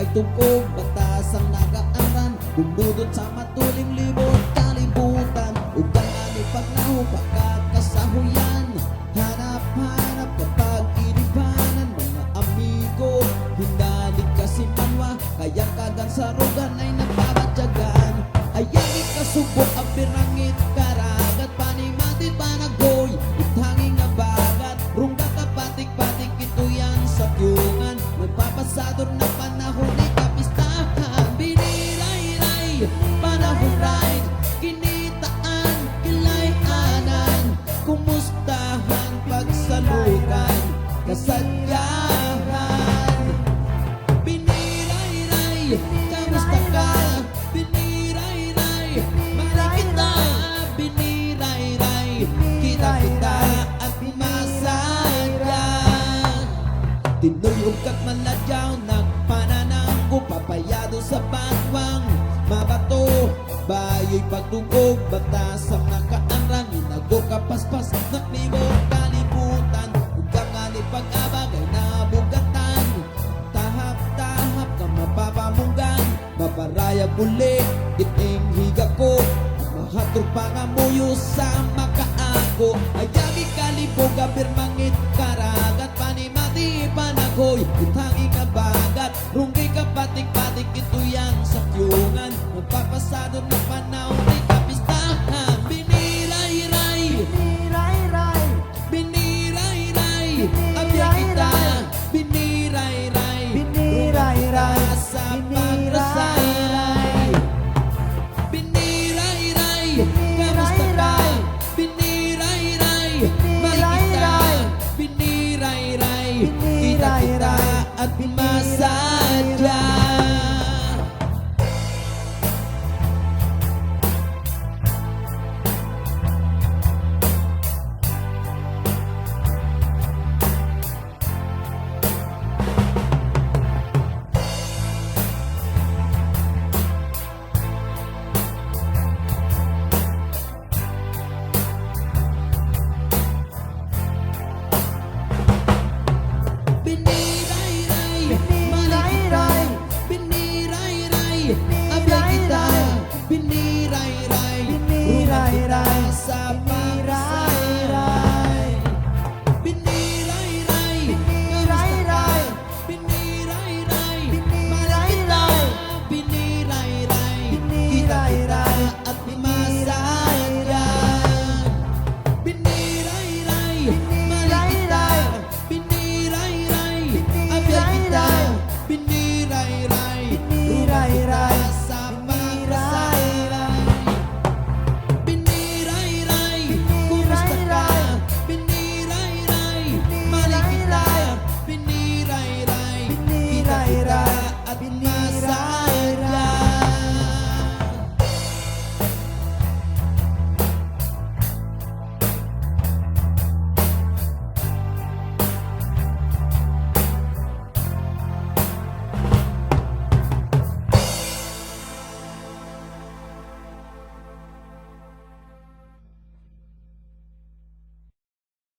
pagtugog, batas ang nagaaran, bumudot sa matuling libot, kalibutan, ugang ani pagnaho, pagkakasahuyan, hanap-hanap kapag inibanan, mga amigo, hinalik kasi manwa, kaya kagang sarugan ay nagbabatyagan, ayang ikasubok ang pirangit, karagat, panimatit, panagoy, itanging nga bagat, rungga kapatik-patik, ito yan sa tiyungan, nagpapasador na panahon ni kapistahan, biniray-ray, panahon ride, kinitaan, kilayanan, kumustahan, pagsalukan, kasadyahan, biniray-ray, kamusta ka, biniray-ray, mahal kita, biniray-ray, kita-kita at masadya. Tinuyog ka't maladyaw, nagpananangko, papayado sa bangwang, mabato, bayo'y pagtugog, batas ang nakaanrang, inago kapaspas, naklibo, kalibutan, ugang ani pag-abagay na bugatan, tahap-tahap ka mapapamunggan, maparaya buli, iting higa ko, mahatrog pangamuyo sa makaako, ayagi kalibog, abir mangit, karagat, panimati, panagoy, itanging kabagat, runggay kapatik-patik, ito yang sa tiyungan, magpapasado ng panahon ay kapistahan, biniray-ray, Biniray-ray, biniray-ray, abya kita, biniray-ray, biniray-ray, rungga sa pagrasay, biniray-ray, kamusta ka, biniray-ray, makikita, biniray-ray, kita-kita at masadya.